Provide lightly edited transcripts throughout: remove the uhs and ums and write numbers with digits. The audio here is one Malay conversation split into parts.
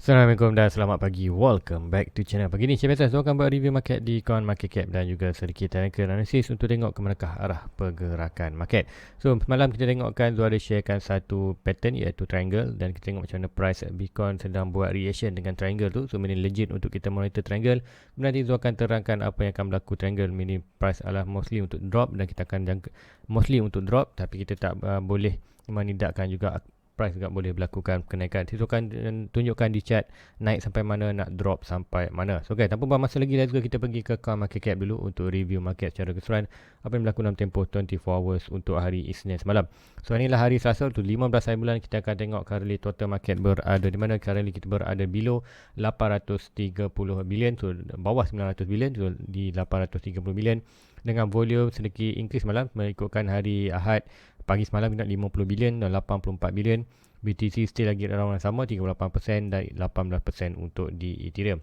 Assalamualaikum dan selamat pagi. Welcome back to channel. Pagi ni saya biasa saya akan buat review market di Coin Market Cap dan juga sedikit technical analysis untuk tengok ke manakah arah pergerakan market. So semalam kita tengokkan Zul ada sharekan satu pattern iaitu triangle dan kita tengok macam mana price Bitcoin sedang buat reaction dengan triangle tu. So ini legit untuk kita monitor triangle. Nanti Zul akan terangkan apa yang akan berlaku triangle. Ini price adalah mostly untuk drop dan kita akan jangka mostly untuk drop, tapi kita tak boleh menidakkan juga price juga boleh berlakukan kenaikan. Kita akan tunjukkan di chart naik sampai mana, nak drop sampai mana. So guys, tanpa buang masa lagi, let's go kita pergi ke Coin Market Cap dulu untuk review market secara keseluruhan apa yang berlaku dalam tempoh 24 hours untuk hari Isnin semalam. So inilah hari Selasa tu 15 hari bulan. Kita akan tengok currently total market berada di mana. Currently kita berada below 830 bilion, so bawah 900 bilion, so di 830 bilion dengan volume sedikit increase malam mengikutkan hari Ahad. Pagi semalam kita 50 bilion dan 84 bilion. BTC still lagi around yang sama, 38% dan 18% untuk di Ethereum.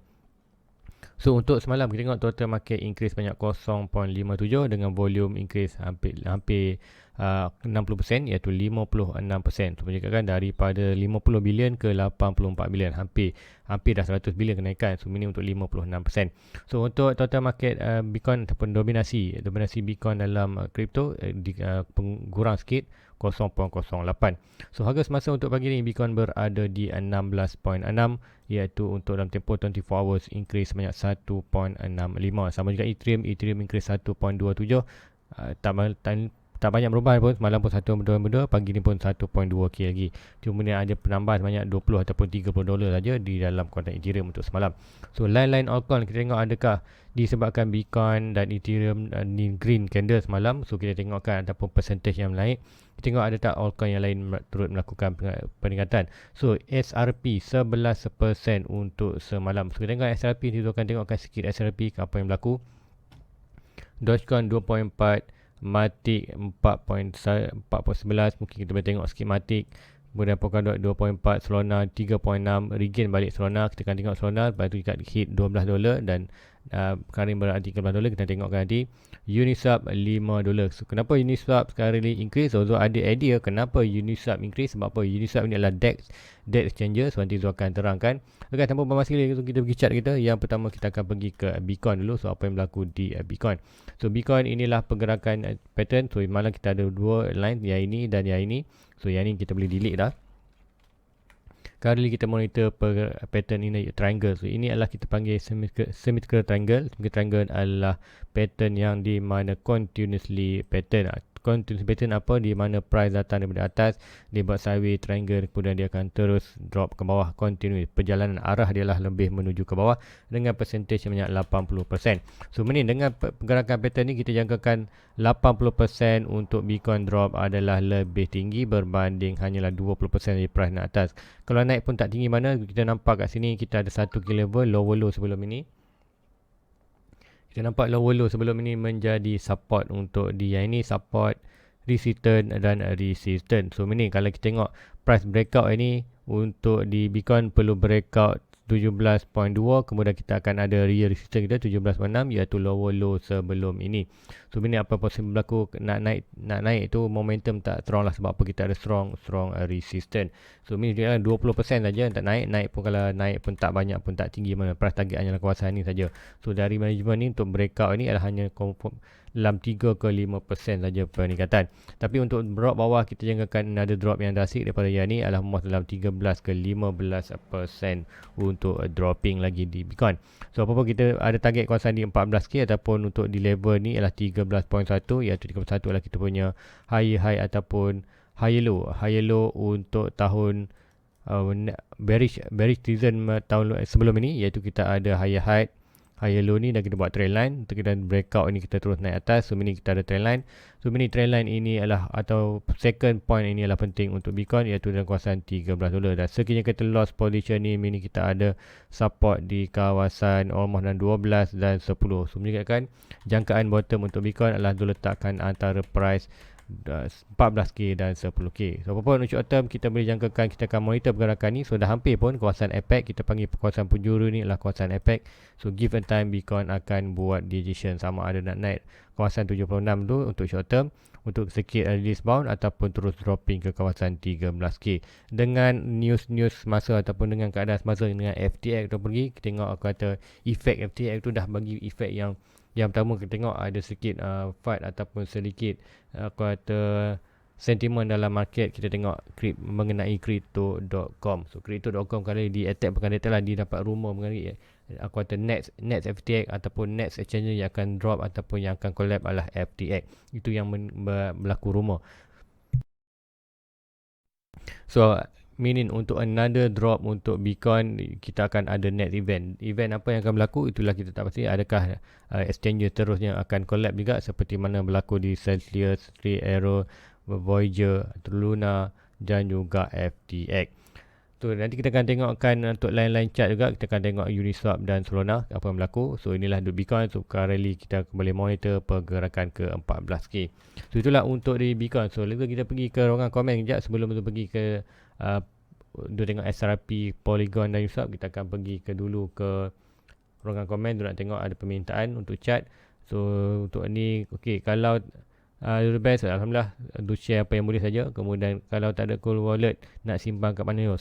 So untuk semalam kita tengok total market increase banyak 0.57 dengan volume increase hampir 60% iaitu 56%. So menunjukkan daripada 50 bilion ke 84 bilion, hampir dah 100 bilion kenaikan. So ini untuk 56%. So untuk total market Bitcoin ataupun dominasi Bitcoin dalam kripto kurang sikit 0.08. So harga semasa untuk pagi ni Bitcoin berada di 16.6 iaitu untuk dalam tempoh 24 hours increase sebanyak 1.65. Sama juga Ethereum increase 1.27. Tak banyak perubahan pun. Semalam pun 1.22, pagi ni pun 1.2k lagi. Cuma ni ada penambahan sebanyak 20 ataupun 30 dolar saja di dalam kontrak Ethereum untuk semalam. So line altcoin kita tengok adakah disebabkan Bitcoin dan Ethereum ni green candle semalam. So kita tengokkan ataupun percentage yang naik. Kita tengok ada tak altcoin yang lain turut melakukan peningkatan. So SRP 11% untuk semalam. So kita tengok SRP, kita akan tengokkan sikit SRP apa yang berlaku. Dogecoin 2.4, Matic 4.11, mungkin kita boleh tengok sikit Matic. Kemudian Polkadot 2.4, Solana 3.6, regain balik Solana. Kita akan tengok Solana, lepas tu kita hit 12 dolar dan sekarang berada 13 dolar. Kita tengokkan nanti Uniswap 5 dolar. So kenapa Uniswap sekarang ni increase? So ada idea kenapa Uniswap increase? Sebab apa? Uniswap ni adalah DEX exchanger. So nanti Zul akan terangkan. Okay, tanpa bermasa lagi kita pergi chart kita. Yang pertama kita akan pergi ke Bitcoin dulu. So apa yang berlaku di Bitcoin? So Bitcoin inilah pergerakan pattern. So malam kita ada dua line, yang ini dan yang ini. So yang ini kita boleh delete dah. Kali kita monitor pattern ini triangle. So ini adalah kita panggil symmetrical triangle. Symmetrical triangle adalah pattern yang di mana continuously pattern. Continuous pattern apa? Di mana price datang daripada atas, dia buat sideways triangle, kemudian dia akan terus drop ke bawah. Continuous, perjalanan arah dia lah lebih menuju ke bawah dengan percentage sebanyak 80%. So ini dengan pergerakan pattern ni kita jangkakan 80% untuk Bitcoin drop adalah lebih tinggi berbanding hanyalah 20% dari price naik atas. Kalau naik pun tak tinggi mana, kita nampak kat sini kita ada satu key level lower low sebelum ini. Kita nampak lower low sebelum ini menjadi support untuk dia. Ini support, resistance dan resistance. So ini kalau kita tengok price breakout ini untuk di Bitcoin perlu breakout 17.2, kemudian kita akan ada real resistance kita 17.6 iaitu lower low sebelum ini. So ini apa possible berlaku nak naik itu momentum tak strong lah, sebab apa kita ada strong resistance. So ini dia 20% saja tak naik pun, kalau naik pun tak banyak pun tak tinggi mana, price target hanya kawasan ini saja. So dari management ni untuk breakout ini adalah hanya confirm dalam 3 ke 5% saja peningkatan. Tapi untuk drop bawah kita jangkakan ada drop yang drastik daripada yang ni adalah most dalam 13 ke 15% untuk dropping lagi di Bitcoin. So apa-apa kita ada target kawasan di 14k ataupun untuk di level ni ialah 13.1 iaitu 31 adalah kita punya high ataupun high low untuk tahun bearish season tahun sebelum ini, iaitu kita ada high low ni dan kita buat trend line. Untuk kita breakout ini kita terus naik atas. So ini kita ada trend line. So ini trend line ini adalah atau second point ini adalah penting untuk Bitcoin, iaitu dalam kawasan 13 dolar. Dan sekiranya kita lost position ni kita ada support di kawasan almost dan 12 dan 10. So menunjukkan jangkaan bottom untuk Bitcoin adalah diletakkan antara price 14K dan 10K. So apa pun short term kita boleh jangkakan kita akan monitor pergerakan ni. So dah hampir pun kawasan APEC, kita panggil kawasan penjuru ni adalah kawasan APEC. So given time Bitcoin akan buat decision sama ada nak naik kawasan 76 tu untuk short term untuk sikit release bound ataupun terus dropping ke kawasan 13K. Dengan news masa ataupun dengan keadaan semasa dengan FTX tu pergi, kita tengok aku kata efek FTX tu dah bagi efek yang pertama kita tengok ada sedikit fight ataupun sedikit aku kata sentimen dalam market. Kita tengok mengenai crypto.com. So crypto.com kali di attack bukan data lah, dia dapat rumor mengenai aku kata next FTX ataupun next exchange yang akan drop ataupun yang akan collapse adalah FTX. Itu yang berlaku rumor. So meaning untuk another drop untuk Bitcoin, kita akan ada next event apa yang akan berlaku, itulah kita tak pasti. Adakah exchange terusnya akan collapse juga seperti mana berlaku di Celsius, Three Arrow, Voyager, Luna dan juga FTX. So nanti kita akan tengokkan untuk lain-lain chart juga. Kita akan tengok Uniswap dan Solana apa yang berlaku. So inilah Bitcoin. So currently kita boleh monitor pergerakan ke 14K. So itulah untuk di Bitcoin. So lalu kita pergi ke ruangan komen sekejap sebelum kita pergi ke untuk tengok SRP, Polygon dan Uniswap. Kita akan pergi dulu ke ruangan komen untuk nak tengok ada permintaan untuk chart. So untuk ni okey, kalau the best, alhamdulillah, untuk share apa yang boleh saja. Kemudian kalau tak ada cool wallet, nak simpan kat mana?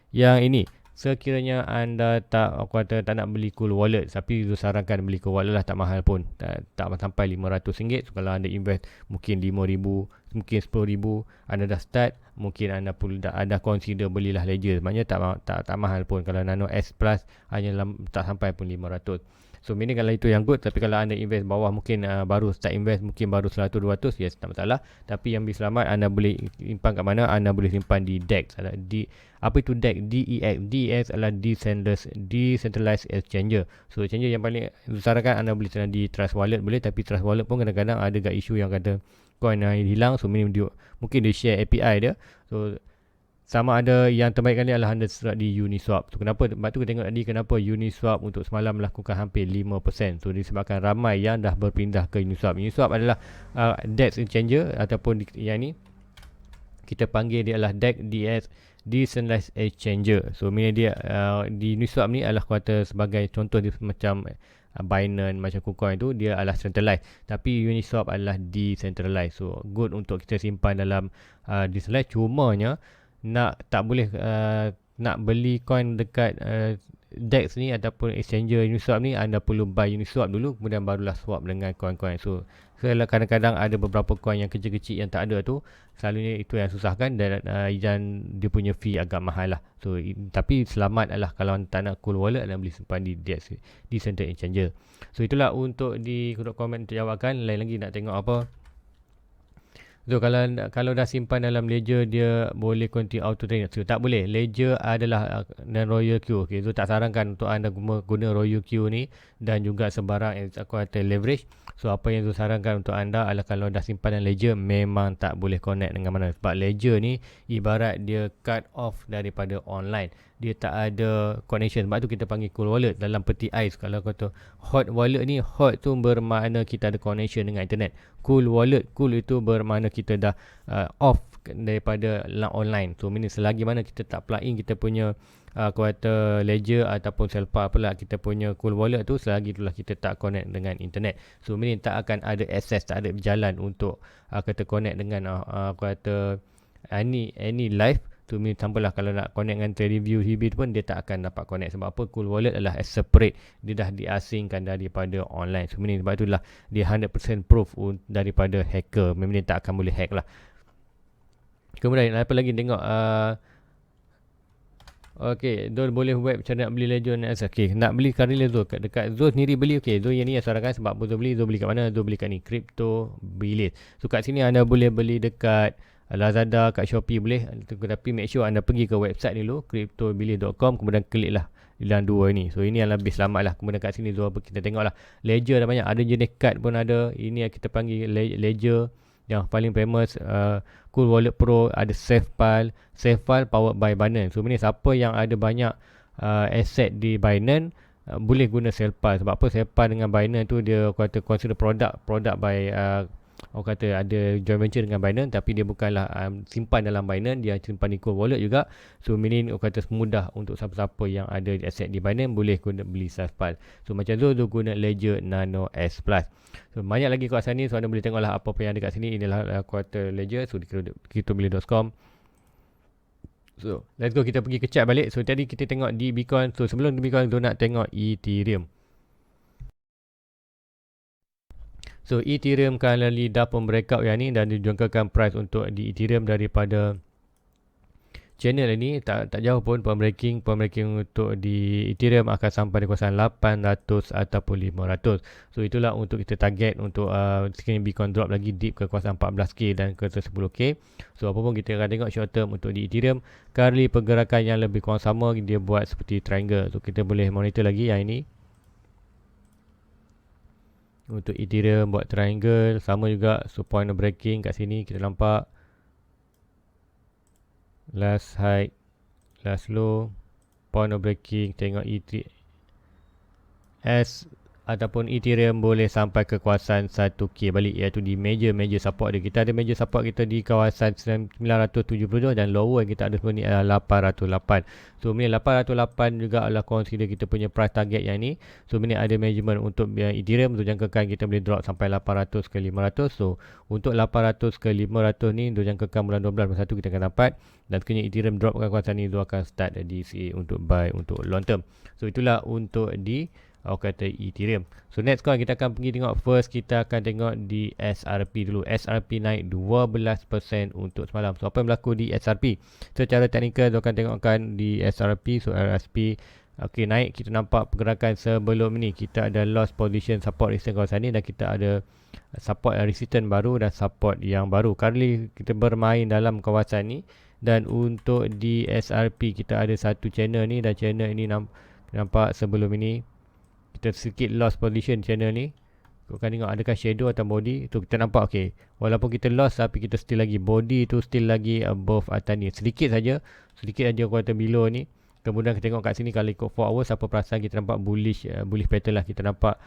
Yang ini sekiranya anda tak nak beli cool wallet, tapi sarankan beli cool wallet lah, tak mahal pun, tak sampai RM500. So kalau anda invest mungkin RM5,000, mungkin RM10,000, anda dah start, mungkin anda perlu anda consider belilah Ledger. Maknanya tak mahal pun. Kalau Nano S Plus hanya tak sampai pun RM500. So meaning kalau itu yang good. Tapi kalau anda invest bawah, mungkin baru start invest, mungkin baru 100-200, yes, tak masalah. Tapi yang lebih selamat, anda boleh simpan kat mana? Anda boleh simpan di DEX. Apa itu DEX? DEX. DEX adalah Decentralized Exchanger. So exchanger yang paling disarankan anda boleh simpan di Trust Wallet boleh. Tapi Trust Wallet pun kadang-kadang ada kat isu yang kata coin hilang. So mungkin dia share API dia. So sama ada yang terbaik kali adalah anda serat di Uniswap. So kenapa? Sebab tu kita tengok tadi kenapa Uniswap untuk semalam melakukan hampir 5%. So disebabkan ramai yang dah berpindah ke Uniswap. Uniswap adalah DEX exchanger ataupun yang ni kita panggil dia adalah DEX, Decentralized Exchanger. So meaning dia di Uniswap ni adalah kata sebagai contoh dia macam Binance, macam KuCoin tu, dia adalah centralized. Tapi Uniswap adalah decentralized. So good untuk kita simpan dalam decentralized. Cumanya tak boleh nak beli coin dekat DEX ni ataupun exchanger Uniswap ni, anda perlu buy Uniswap dulu, kemudian barulah swap dengan coin-coin. So kadang-kadang ada beberapa coin yang kecil-kecil yang tak ada tu, selalunya itu yang susahkan dan dia punya fee agak mahal lah. So tapi selamat adalah kalau anda tak nak cool wallet, anda boleh simpan di DEX, Decentralized Exchanger. So itulah untuk di komen terjawabkan. Lain lagi nak tengok apa? So kalau dah simpan dalam Ledger, dia boleh continue auto trading. So tak boleh. Ledger adalah dan Royal Q. Okay, so tak sarankan untuk anda guna Royal Q ni dan juga sebarang aku kata leverage. So apa yang saya sarankan untuk anda adalah kalau dah simpan dalam Ledger, memang tak boleh connect dengan mana. Sebab Ledger ni ibarat dia cut off daripada online. Dia tak ada connection. Sebab tu kita panggil cool wallet dalam peti ais. Kalau kata hot wallet ni, hot tu bermakna kita ada connection dengan internet. Cool wallet, cool itu bermakna kita dah off daripada online. So meaning selagi mana kita tak plug in kita punya aku kata Ledger ataupun Selpa apalah kita punya cool wallet tu, selagi itulah kita tak connect dengan internet. So meaning tak akan ada access, tak ada jalan untuk kata connect dengan aku kata any live. Tu sampailah kalau nak connect dengan TradingView HIBI pun dia tak akan dapat connect. Sebab apa? Cool wallet adalah separate. Dia dah diasingkan daripada online. So sebab itulah dia 100% proof daripada hacker. Memang dia tak akan boleh hack lah. Kemudian apa lagi tengok okey, Zul boleh web cara nak beli Ledger ni. Okey, nak beli currently Zul dekat Zul sendiri beli. Okey, Zul yang ni yang sarankan sebab Zul beli kat mana? Zul beli kat ni, Crypto Billion. So kat sini anda boleh beli dekat Lazada, kat Shopee boleh. Tapi make sure anda pergi ke website dulu, cryptobillion.com, kemudian kliklah dalam dua ni. So ini yang lebih selamat lah. Kemudian kat sini kita tengok lah Ledger dah banyak. Ada jenis card pun ada. Ini yang kita panggil Ledger. Yang paling famous Cool Wallet Pro. Ada SafeFile powered by Binance. So ini siapa yang ada banyak asset di Binance boleh guna SafeFile. Sebab apa? SafeFile dengan Binance tu dia kata consider product by orang kata ada joint venture dengan Binance, tapi dia bukanlah simpan dalam Binance, dia simpan di cold wallet juga. So meaning orang kata mudah untuk siapa-siapa yang ada aset di Binance boleh guna beli Safepass. So macam tu guna Ledger Nano S Plus. So banyak lagi kawasan ni, so anda boleh tengoklah apa yang ada kat sini. Inilah kuartal Ledger. So di cryptobeli.com. So let's go, kita pergi ke chart balik. So tadi kita tengok di Bitcoin. So sebelum di Bitcoin tu nak tengok Ethereum. So Ethereum currently dah pun breakout yang ni dan dijangkakan price untuk di Ethereum daripada channel ini tak jauh pun pembreaking untuk di Ethereum akan sampai di kawasan 800 ataupun 500. So itulah untuk kita target untuk sekiranya Bitcoin drop lagi deep ke kawasan 14k dan ke 10k. So apa pun kita akan tengok short term untuk di Ethereum. Currently pergerakan yang lebih kurang sama, dia buat seperti triangle. So kita boleh monitor lagi yang ini. Untuk Ethereum buat triangle sama juga. So point of breaking kat sini kita nampak last high, last low, point of breaking. Tengok ETS ataupun Ethereum boleh sampai ke kawasan 1k balik, iaitu di major support dia. Kita ada major support kita di kawasan 972 dan lower yang kita ada sebenarnya ni adalah 808. So ni 808 juga adalah consider kita punya price target yang ni. So ni ada measurement untuk Ethereum tu jangkakan kita boleh drop sampai 800 ke 500. So untuk 800 ke 500 ni tu jangkakan bulan 12 masa tu kita akan dapat, dan sekiranya Ethereum drop ke kawasan ni tu akan start DCA untuk buy untuk long term. So itulah untuk di kata Ethereum. So next kawan, kita akan pergi tengok first, kita akan tengok di SRP dulu. SRP naik 12% untuk semalam. So apa yang berlaku di SRP? Secara teknikal kita akan tengokkan di SRP. So RSP naik, kita nampak pergerakan sebelum ni kita ada loss position, support resistance kawasan ni, dan kita ada support resistance baru dan support yang baru. Currently kita bermain dalam kawasan ni, dan untuk di SRP kita ada satu channel ni, dan channel ini nampak sebelum ini kita sedikit loss position channel ni. Kau akan tengok adakah shadow atau body tu, kita nampak walaupun kita loss tapi kita still lagi body tu still lagi above atas ni, sedikit saja kuartal below ni. Kemudian kita tengok kat sini kalau ikut 4 hours, apa perasaan kita nampak bullish pattern lah. Kita nampak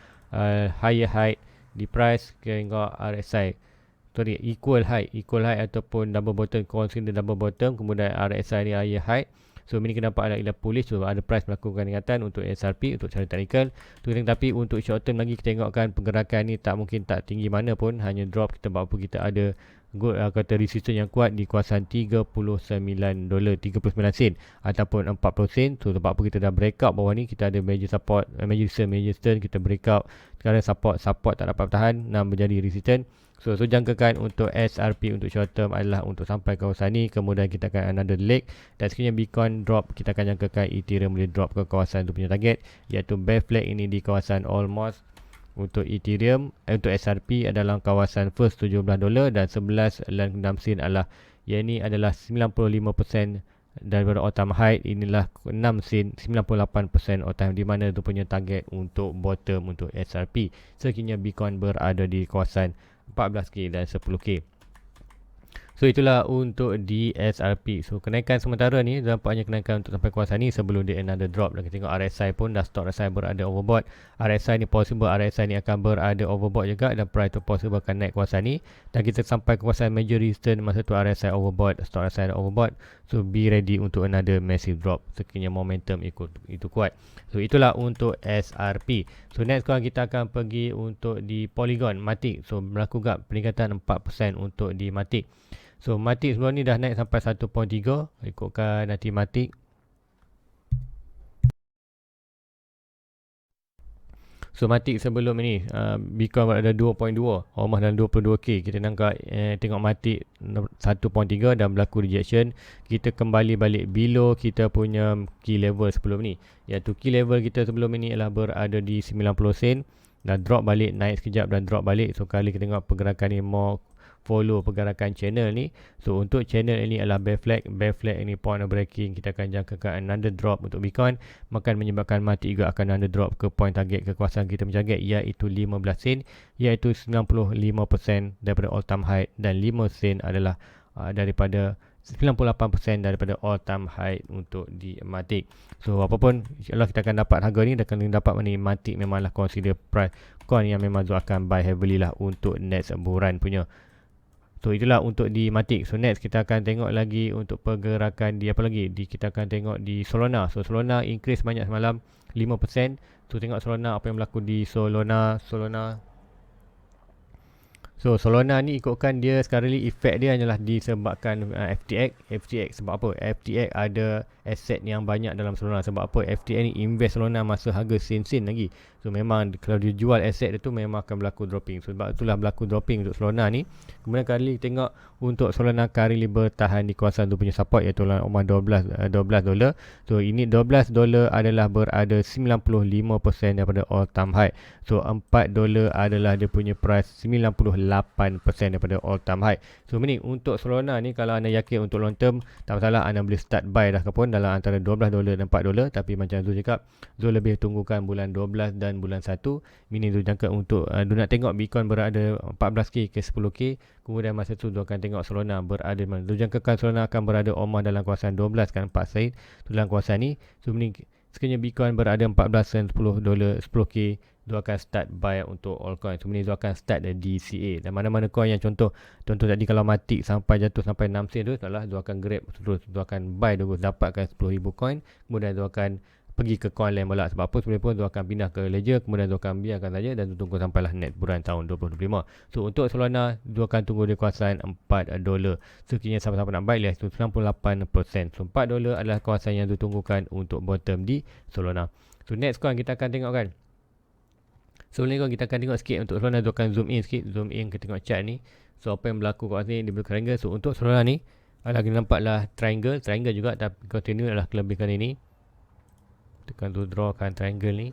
higher high di price, kita tengok RSI equal high ataupun double bottom, consider double bottom, kemudian RSI ni higher high. So ini kita nampak adalah bullish. So ada price melakukan ingatan untuk SRP untuk cara teknikal. Tapi untuk short term lagi kita tengokkan pergerakan ni tak tinggi mana pun, hanya drop. Kita buat apa, kita ada good kata resistance yang kuat di kawasan $39 39 sen ataupun 40 sen. So sebab apa kita dah breakout bawah ni, kita ada major support, major resistance, kita breakout. Sekarang support tak dapat bertahan, menjadi resistance. So jangkakan untuk SRP untuk short term adalah untuk sampai kawasan ni. Kemudian kita akan another leg, dan sekiranya Bitcoin drop, kita akan jangkakan Ethereum boleh drop ke kawasan tu punya target, iaitu bear flag ini di kawasan almost. Untuk Ethereum untuk SRP adalah kawasan first $17 dan 11.6 sen adalah, yang ini adalah 95% daripada all time high. Inilah 6 sen, 98% all time, di mana tu punya target untuk bottom untuk SRP sekiranya Bitcoin berada di kawasan 14k dan 10k. So itulah untuk di SRP. So kenaikan sementara ni nampaknya kenaikan untuk sampai kawasan ni sebelum dia another drop. Dan kita tengok RSI pun dah stop RSI berada overbought. RSI ni possible RSI ni akan berada overbought juga, dan price tu possible akan naik kawasan ni, dan kita sampai kawasan major resistance masa tu RSI overbought, stop RSI overbought. So be ready untuk another massive drop sekiranya momentum itu kuat. So itulah untuk SRP. So next kawan, kita akan pergi untuk di Polygon Matic. So berlaku juga peningkatan 4% untuk di Matic. So Matic sebelum ni dah naik sampai 1.3, ikutkan nanti Matic. So Matic sebelum ni Bitcoin berada 2.2, almost dalam 22k. Kita tengok Matic 1.3 dan berlaku rejection. Kita kembali balik below kita punya key level sebelum ni, iaitu key level kita sebelum ni ialah berada di 90 sen, dan drop balik, naik sekejap dan drop balik. So kali kita tengok pergerakan ni more follow pergerakan channel ni. So untuk channel ini adalah bear flag ini point of breaking. Kita akan jangkakan another drop untuk Bitcoin, maka menyebabkan Matic juga akan another drop ke point target, ke kawasan kita menjaga, iaitu 15 sen, iaitu 95% daripada all time high, dan 5 sen adalah daripada 98% daripada all time high untuk di Matic. So apapun, insyaAllah kita akan dapat harga ni, dan akan dapat Matic memanglah consider price coin yang memang Zul akan buy heavily lah untuk next bulan punya. So itulah untuk di Matic. So next kita akan tengok lagi untuk pergerakan di apa lagi, kita akan tengok di Solana. So Solana increase banyak semalam 5%. So tengok Solana apa yang berlaku di Solana. So Solana ni ikutkan dia sekarang ni efek dia hanyalah disebabkan FTX sebab apa? FTX ada aset yang banyak dalam Solana. Sebab apa? FTX ni invest Solana masa harga sen-sen lagi. So memang kalau dia jual aset dia tu memang akan berlaku dropping. So sebab itulah berlaku dropping untuk Solana ni. Kemudian kali tengok untuk Solana kali bertahan di kawasan tu punya support, iaitu $12. So ini $12 adalah berada 95% daripada all time high. So $4 adalah dia punya price 98% daripada all time high. So ini untuk Solana ni, kalau anda yakin untuk long term, tak masalah, anda boleh start buy dah pun dalam antara $12 dan $4. Tapi macam Zul cakap, Zul lebih tunggukan bulan 12 dan bulan 1. Ini Zul jangka untuk nak tengok Bitcoin berada 14k ke 10k. Kemudian masa tu Zul akan tengok Solana berada mana. Zul jangkakan Solana akan berada omah dalam kawasan 12 kan 4 side dalam kawasan ni. So ini sekiranya Bitcoin berada 14 dan $10 10k, Zul akan start buy untuk altcoin. So ni Zul akan start the DCA. Dan mana-mana coin yang contoh tadi kalau Matic sampai jatuh sampai 6 sen tu, taklah Zul akan grab terus, Zul akan buy terus, dapatkan 10,000 coin. Kemudian Zul akan pergi ke coin lain pula. Sebab apa? Sebelum pun Zul akan pindah ke Ledger. Kemudian Zul akan biarkan saja dan Zul tunggu sampailah next bulan tahun 2025. So untuk Solana, Zul akan tunggu di kawasan $4. So kini siapa-siapa nak buy, lihat tu 98%. So $4 adalah kawasan yang Zul tunggukan untuk bottom di Solana. So next coin kita akan tengok kan. So ni kita akan tengok sikit untuk Solana. Zul akan zoom in sikit, zoom in kita tengok chart ni. So apa yang berlaku kat sini, dia berlaku triangle. So untuk Solana ni adalah kita nampaklah triangle juga, tapi continue adalah kelebihan ini. Tekan tu drawkan triangle ni.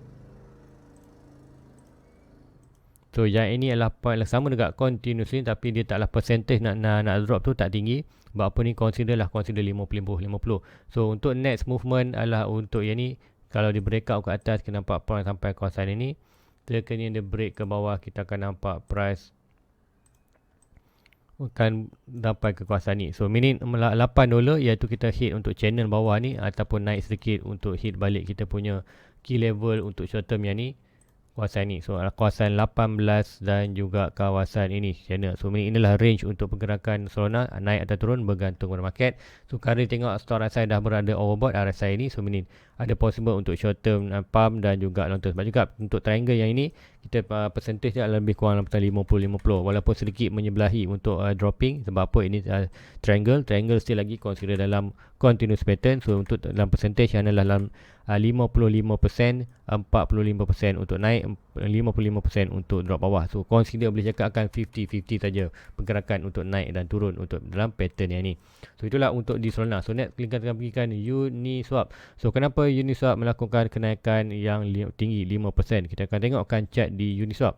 So yang ini adalah point sama dekat continuous ni, tapi dia taklah percentage nak drop tu tak tinggi. Sebab apa ni, consider 50-50. So untuk next movement adalah untuk yang ni, kalau dia break out ke atas, kita nampak point sampai kawasan ini. Sekiranya dia break ke bawah, kita akan nampak price akan dapat ke kawasan ni. So meaning $8, iaitu kita hit untuk channel bawah ni, ataupun naik sedikit untuk hit balik kita punya key level untuk short term yang ni, kawasan ni. So kawasan 18 dan juga kawasan ini channel. So inilah range untuk pergerakan Solana, naik atau turun bergantung pada market. So currently tengok store RSI dah berada overbought RSI ini. So meaning ada possible untuk short term pump dan juga long term. Sebab juga untuk triangle yang ini, kita percentage dia lebih kurang 50-50, walaupun sedikit menyebelahi untuk dropping. Sebab apa, ini triangle still lagi consider dalam continuous pattern. So untuk dalam percentage adalah dalam 55%, 45% untuk naik, 55% untuk drop bawah. So consider boleh cakap akan 50-50 saja pergerakan untuk naik dan turun untuk dalam pattern yang ni. So itulah untuk di Solana. So next kita akan pergikan Uniswap. So kenapa Uniswap melakukan kenaikan yang tinggi 5%? Kita akan tengokkan chart di Uniswap.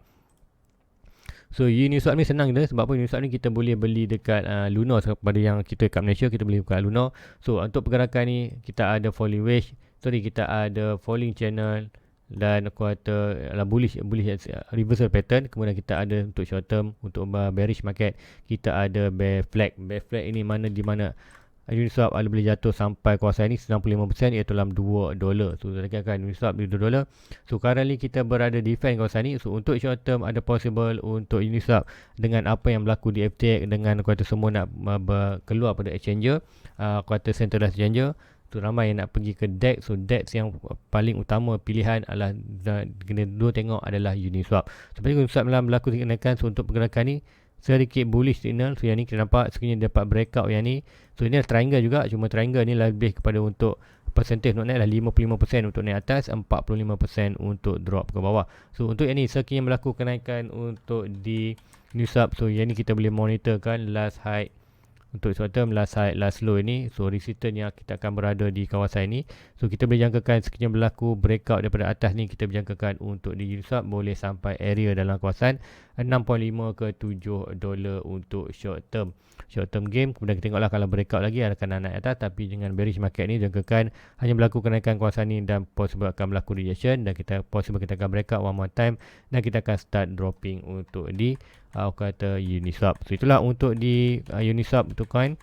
So Uniswap ni senang je. Sebab apa? Uniswap ni kita boleh beli dekat Luno. Pada yang kita kat Malaysia, kita boleh buka Luno. So untuk pergerakan ni, kita ada falling wedge, kita ada falling channel dan quarter bullish reversal pattern. Kemudian kita ada untuk short term, untuk bearish market, kita ada bear flag ini di mana Uniswap ada boleh jatuh sampai kawasan ini 95%, iaitu dalam $2. So kita akan Uniswap di $2. So currently kita berada defend kawasan ini. So untuk short term ada possible untuk Uniswap dengan apa yang berlaku di FTX, dengan kuartal semua nak keluar pada exchanger, kuartal centralized exchanger. So ramai yang nak pergi ke DEX. So DEX yang paling utama pilihan adalah kena dua tengok adalah Uniswap. Seperti Uniswap dalam berlaku kenaikan. So untuk pergerakan ni sedikit bullish signal. So yang ni kita nampak sekiranya dapat breakout yang ni. So ini adalah triangle juga, cuma triangle ni lebih kepada untuk percentage untuk naik lah 55% untuk naik atas, 45% untuk drop ke bawah. So untuk yang ni sekiranya berlaku kenaikan untuk di Uniswap. So yang ni kita boleh monitorkan last high untuk short term, last high, last low ini. So resistance yang kita akan berada di kawasan ini. So kita boleh jangkakan sekiranya berlaku breakout daripada atas ni, kita boleh jangkakan untuk di Uniswap boleh sampai area dalam kawasan 6.5 ke $7 untuk short term game. Kemudian kita tengoklah kalau breakout lagi akan naik atas, tapi dengan bearish market ni jangkakan hanya berlaku kenaikan kawasan ni dan possible akan berlaku rejection, dan kita akan breakout one more time dan kita akan start dropping untuk di kata Uniswap. So itulah untuk di Uniswap untuk coin.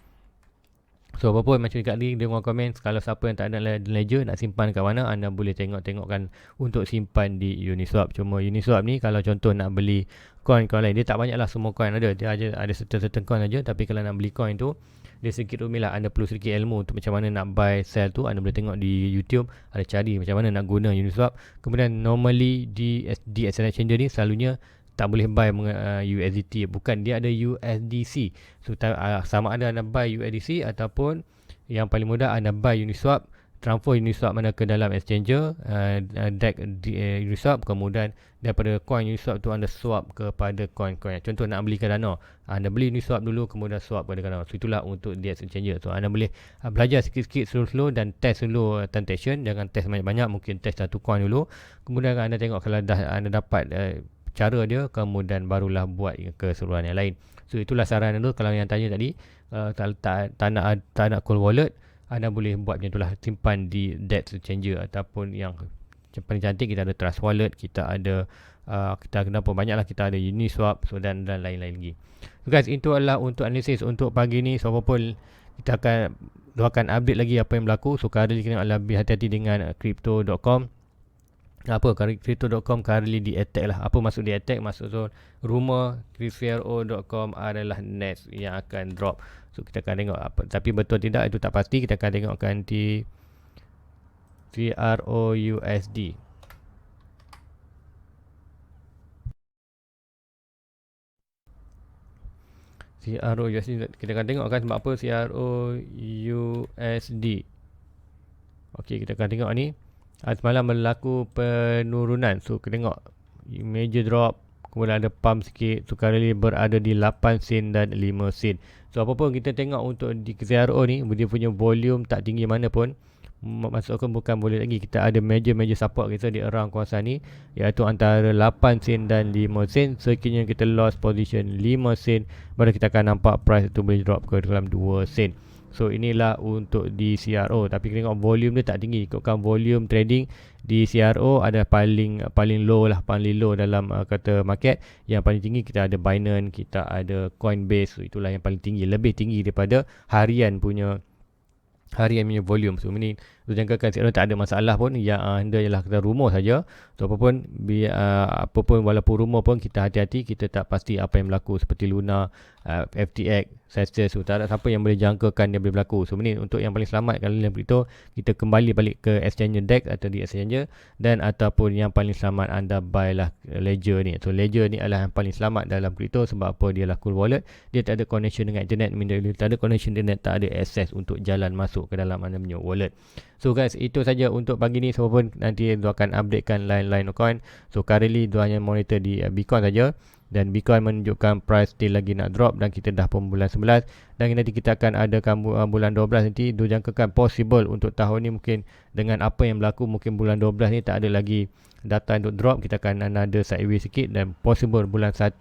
So apa pun macam dekat link dia orang komen, kalau siapa yang tak ada ledger nak simpan kat mana, anda boleh tengokkan untuk simpan di Uniswap. Cuma Uniswap ni kalau contoh nak beli coin lain, dia tak banyak lah semua coin ada. Dia ada certain coin aja, tapi kalau nak beli coin tu dia sedikit rumit lah. Anda perlu sedikit ilmu untuk macam mana nak buy sell tu. Anda boleh tengok di YouTube, ada cari macam mana nak guna Uniswap. Kemudian normally di exchange exchanger ni selalunya tak boleh buy USDT, bukan, dia ada USDC. So sama ada anda buy USDC ataupun yang paling mudah anda buy Uniswap, transfer Uniswap mana ke dalam exchanger, deck Uniswap, kemudian daripada coin Uniswap tu anda swap kepada coin-coin. Contoh nak beli Cardano, anda beli Uniswap dulu kemudian swap kepada Cardano. So itulah untuk DX exchanger. So anda boleh belajar sikit-sikit slow-slow dan test dulu transaction, jangan test banyak-banyak, mungkin test satu coin dulu, kemudian anda tengok kalau dah anda dapat cara dia, kemudian barulah buat keseluruhan yang lain. So itulah saran dulu. Kalau yang tanya tadi, tak nak cold wallet, anda boleh buat macam itulah, simpan di DEX exchanger, ataupun yang paling cantik kita ada Trust Wallet, kita ada kita kenapa banyaklah, kita ada Uniswap, so dan lain-lain lagi. So guys, itu adalah untuk analisis untuk pagi ni. So apapun kita akan update lagi apa yang berlaku. So currently kita lebih hati-hati dengan crypto.com. Crypto.com currently di attack lah. Apa maksud di attack? Maksud tu rumor crypto.com adalah next yang akan drop. So kita akan tengok apa, tapi betul tidak itu tak pasti. Kita akan tengokkan di CROUSD. CROUSD kita akan tengokkan sebab apa CROUSD. Okey, kita akan tengok ni. Semalam berlaku penurunan. So kita tengok major drop, kemudian ada pump sikit. So currently berada di 8 sen dan 5 sen. So apapun kita tengok untuk di CRO ni, dia punya volume tak tinggi mana pun, masukkan bukan boleh lagi. Kita ada major support kita di around kawasan ni, iaitu antara 8 sen dan 5 sen. Sekiranya kita lost position 5 sen, baru kita akan nampak price itu boleh drop ke dalam 2 sen. So inilah untuk di CRO. Tapi kita tengok volume dia tak tinggi. Ikutkan volume trading di CRO ada paling low lah, paling low dalam kata market. Yang paling tinggi kita ada Binance, kita ada Coinbase. So itulah yang paling tinggi, lebih tinggi daripada harian punya volume. So ini jangkakan CRO tak ada masalah pun. Yang anda ialah kata rumor saja. So apapun walaupun rumor pun kita hati-hati, kita tak pasti apa yang berlaku, seperti Luna, FTX, Celsius. So tak ada siapa yang boleh jangkakan dia boleh berlaku. So ini untuk yang paling selamat, kalau dalam kripto kita kembali balik ke exchanger DEX atau di exchanger, dan ataupun yang paling selamat anda buy lah Ledger ni. So Ledger ni adalah yang paling selamat dalam kripto. Sebab apa? Dia lah cool wallet, dia tak ada connection dengan internet. Dia tak ada connection internet, tak ada access untuk jalan masuk ke dalam anda punya wallet. So guys, itu saja untuk pagi ni. So pun nanti dia akan updatekan lain-lain coin. So currently dia hanya monitor di Bitcoin saja, dan Bitcoin menunjukkan price still lagi nak drop, dan kita dah pun bulan 11, dan nanti kita akan adakan bulan 12 nanti. Dia jangkakan possible untuk tahun ni mungkin dengan apa yang berlaku, mungkin bulan 12 ni tak ada lagi data untuk drop, kita akan ada sideways sikit, dan possible bulan 1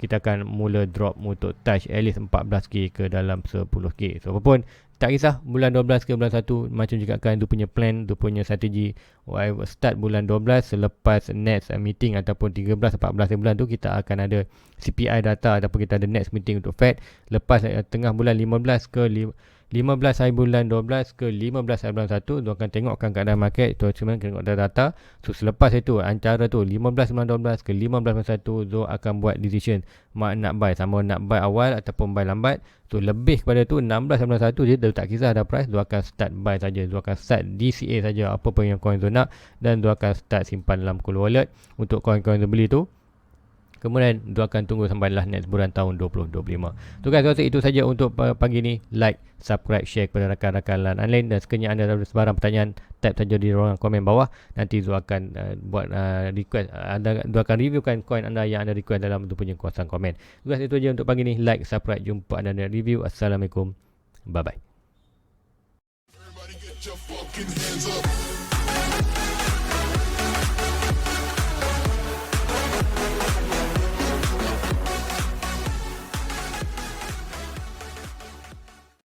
kita akan mula drop untuk touch at least 14k ke dalam 10k. So apapun tak kisah bulan 12 ke bulan 1, macam juga kan dia punya plan, dia punya strategi. Start bulan 12, selepas next meeting ataupun 13-14 bulan tu kita akan ada CPI data, ataupun kita ada next meeting untuk Fed. Lepas tengah bulan 15 hari bulan 12 ke 15 hari bulan 1, dia akan tengokkan keadaan market, itu cuma tengok data. So selepas itu, antara tu 15 bulan 12 ke 15 bulan 1, dia akan buat decision nak buy, sama nak buy awal ataupun buy lambat. So lebih kepada tu 16 bulan 1 dia tak kisah ada price, dia akan start buy saja, dia akan start DCA saja apa pun yang coin tu nak, dan dia akan start simpan dalam cool wallet untuk coin-coin tu beli tu. Kemudian dia akan tunggu sampailah next bulan tahun 2025. So guys, rasa itu saja untuk pagi ni. Like, subscribe, share kepada rakan-rakan lain. Dan sekiranya anda ada sebarang pertanyaan, type saja di ruangan komen bawah. Nanti Zul akan buat request. Dia akan reviewkan coin anda yang anda request dalam tu punya kuasan komen. So guys, itu saja untuk pagi ni. Like, subscribe. Jumpa anda dalam review. Assalamualaikum. Bye-bye.